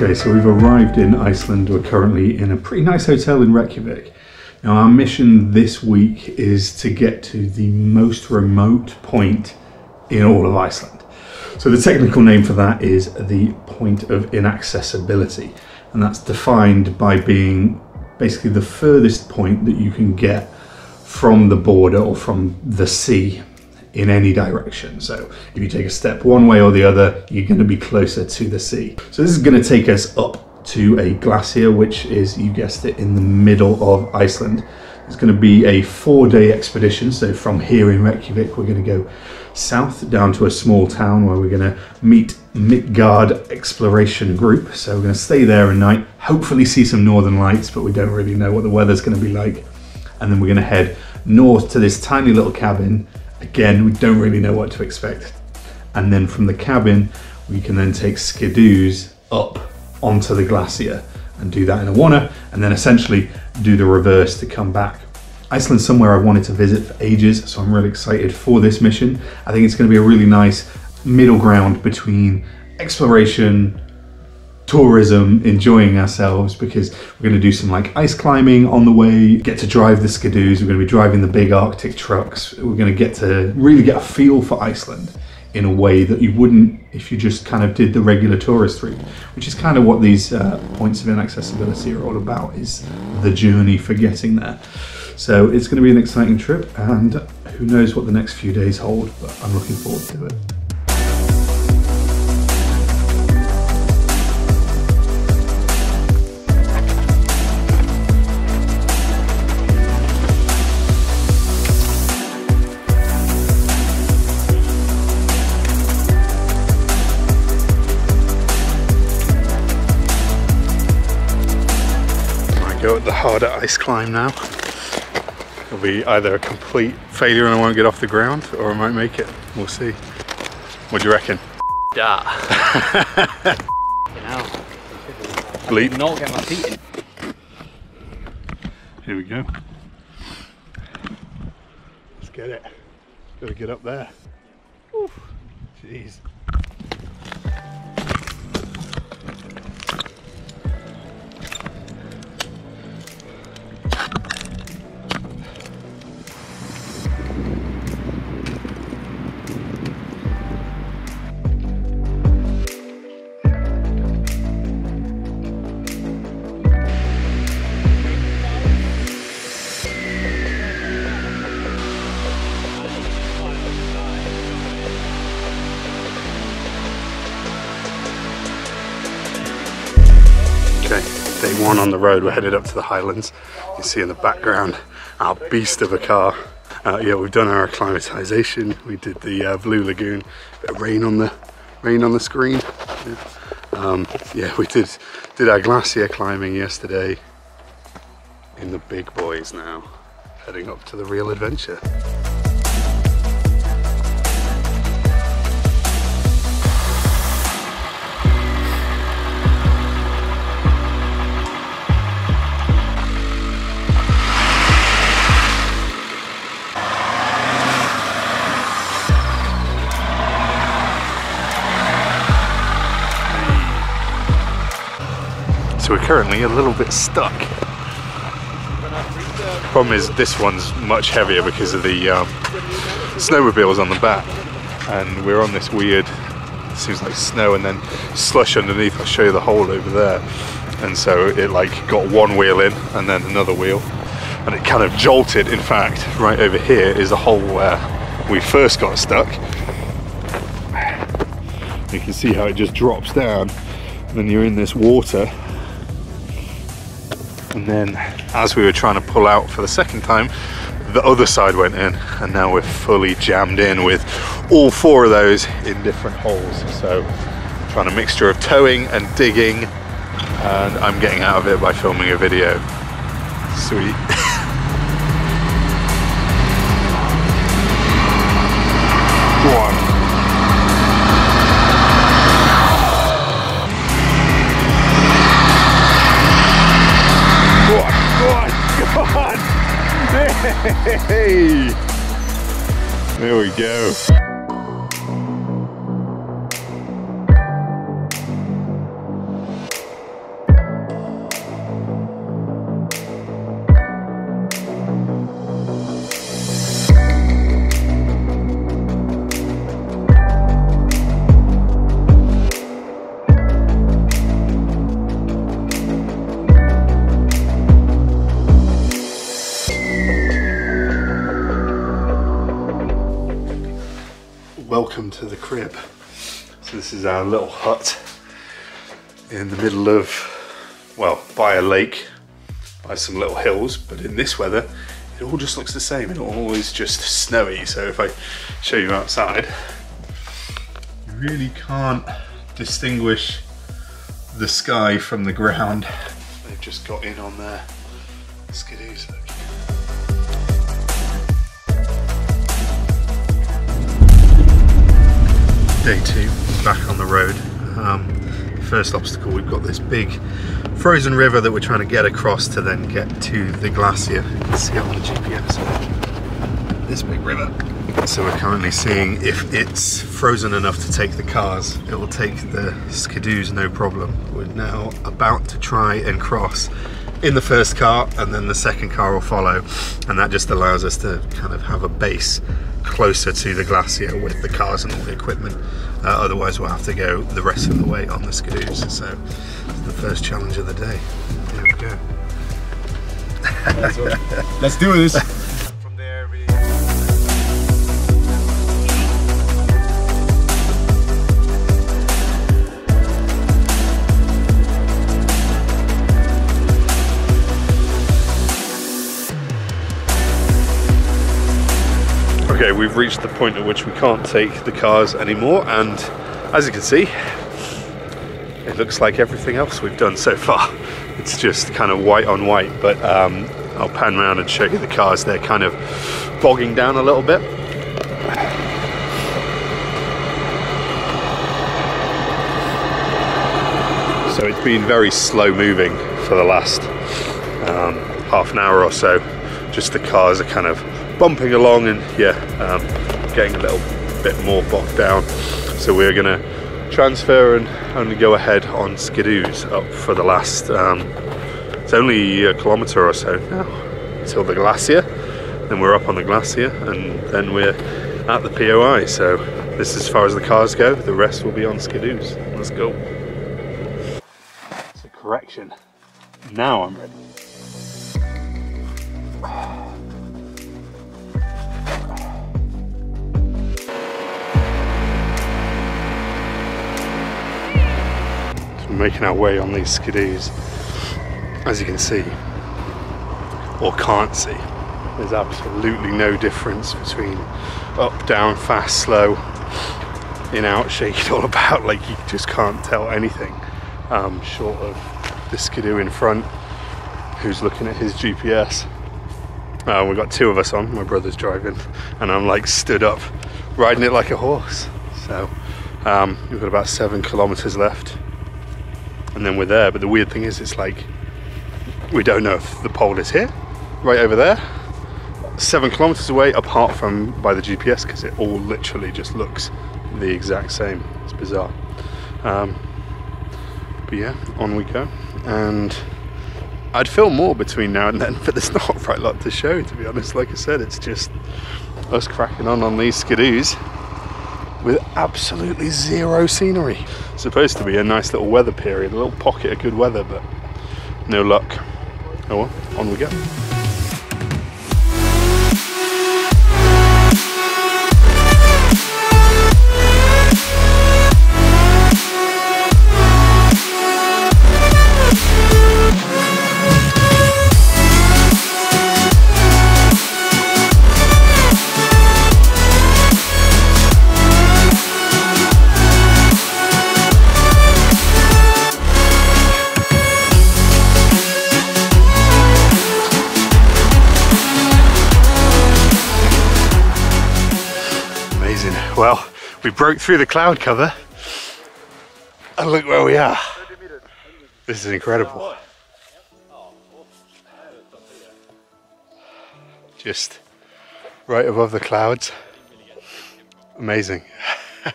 Okay, so we've arrived in Iceland. We're currently in a pretty nice hotel in Reykjavik. Now our mission this week is to get to the most remote point in all of Iceland. So the technical name for that is the Point of Inaccessibility, and that's defined by being basically the furthest point that you can get from the border or from the sea in any direction. So if you take a step one way or the other, you're going to be closer to the sea. So this is going to take us up to a glacier, which is, you guessed it, in the middle of Iceland. It's going to be a 4-day expedition. So from here in Reykjavik, we're going to go south down to a small town where we're going to meet Midgard Exploration Group. So we're going to stay there a night, hopefully see some northern lights, but we don't really know what the weather's going to be like. And then we're going to head north to this tiny little cabin. Again, we don't really know what to expect. And then from the cabin, we can then take skidoos up onto the glacier and do that in a wanna, and then essentially do the reverse to come back. Iceland's somewhere I've wanted to visit for ages, so I'm really excited for this mission. I think it's going to be a really nice middle ground between exploration, tourism, enjoying ourselves, because we're going to do some like ice climbing on the way, get to drive the skidoos, we're going to be driving the big Arctic trucks, we're going to get to really get a feel for Iceland in a way that you wouldn't if you just kind of did the regular tourist route, which is kind of what these points of inaccessibility are all about, is the journey for getting there. So it's going to be an exciting trip, and who knows what the next few days hold, but I'm looking forward to it. Go at the harder ice climb now. It'll be either a complete failure and I won't get off the ground, or I might make it. We'll see. What do you reckon? Yeah. Bleep. Not get my feet in. Here we go. Let's get it. Gotta get up there. Whew. Jeez. Day one on the road, we're headed up to the Highlands. You can see in the background our beast of a car. Yeah, we've done our acclimatization. We did the Blue Lagoon. Bit of rain on the screen. Yeah, we did our glacier climbing yesterday. In the big boys now, heading up to the real adventure. So we're currently a little bit stuck. Problem is this one's much heavier because of the snowmobiles on the back, and we're on this weird, seems like snow and then slush underneath. I'll show you the hole over there. And so it like got one wheel in and then another wheel, and it kind of jolted. In fact, right over here is a hole where we first got stuck. You can see how it just drops down, and then you're in this water. And then as we were trying to pull out for the second time, the other side went in, and now we're fully jammed in with all 4 of those in different holes. So trying a mixture of towing and digging, and I'm getting out of it by filming a video. Sweet. Go on. Hey! There we go. welcome to the crib. So this is our little hut in the middle of, well, by a lake, by some little hills, but in this weather it all just looks the same. It all is just snowy. So if I show you outside, you really can't distinguish the sky from the ground. They've just got in on their skidoos. Look. Day 2, back on the road. First obstacle, we've got this big frozen river that we're trying to get across to then get to the glacier. You can see it on the GPS. This big river. So we're currently seeing if it's frozen enough to take the cars. It will take the skidoos no problem. We're now about to try and cross in the first car, and then the second car will follow, and that just allows us to kind of have a base closer to the glacier with the cars and all the equipment. Otherwise we'll have to go the rest of the way on the skidoos. So it's the first challenge of the day. Here we go. Let's do this. From there we... Okay, we've reached the point at which we can't take the cars anymore, and as you can see, it looks like everything else we've done so far. It's just kind of white on white, but I'll pan around and show you the cars. They're kind of bogging down a little bit. So it's been very slow moving for the last half an hour or so. Just the cars are kind of bumping along and getting a little bit more bogged down. So we're gonna transfer and only go ahead on skidoos up for the last, it's only a kilometre or so now till the glacier. Then we're up on the glacier and then we're at the POI. So this is as far as the cars go. The rest will be on skidoos. Let's go. So correction, now I'm ready. Making our way on these skidoos. As you can see, or can't see, there's absolutely no difference between up, down, fast, slow, in, out, shake it all about. Like, you just can't tell anything short of the skidoo in front who's looking at his GPS. We've got 2 of us on, my brother's driving, and I'm like stood up riding it like a horse. So we've got about 7 kilometers left and then we're there. But the weird thing is, it's like we don't know if the pole is here, right over there, 7 kilometers away, apart from by the GPS, because it all literally just looks the exact same. It's bizarre. But yeah, on we go. And I'd film more between now and then, but there's not quite a lot to show, to be honest. Like I said, it's just us cracking on these skidoos with absolutely zero scenery. It's supposed to be a nice little weather period, a little pocket of good weather, but no luck. Oh well, on we go. Well, we broke through the cloud cover and look where we are. This is incredible. Just right above the clouds. Amazing. So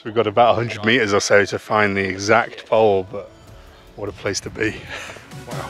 we've got about 100 meters or so to find the exact pole, but what a place to be. Wow.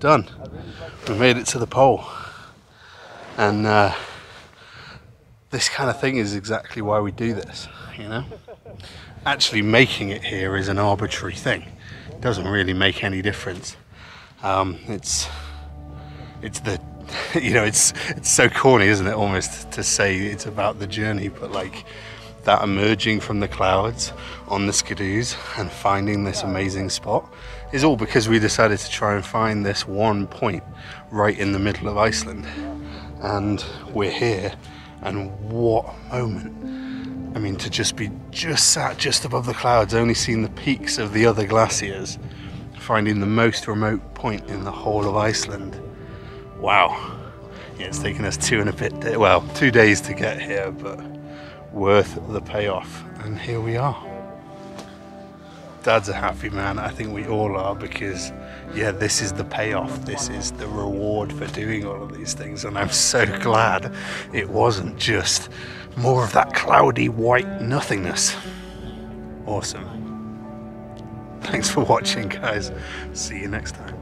done. We made it to the pole. And this kind of thing is exactly why we do this, you know? Actually making it here is an arbitrary thing. It doesn't really make any difference. It's the, you know, it's so corny, isn't it, almost, to say it's about the journey, but like that emerging from the clouds on the skidoos and finding this amazing spot is all because we decided to try and find this one point right in the middle of Iceland. And we're here, and what a moment. I mean, to just be sat just above the clouds, only seeing the peaks of the other glaciers, finding the most remote point in the whole of Iceland. Wow. Yeah, it's taken us 2 days to get here, but worth the payoff. And here we are. Dad's a happy man. I think we all are, because yeah, this is the payoff. This is the reward for doing all of these things. And I'm so glad it wasn't just more of that cloudy white nothingness. Awesome. Thanks for watching, guys. See you next time.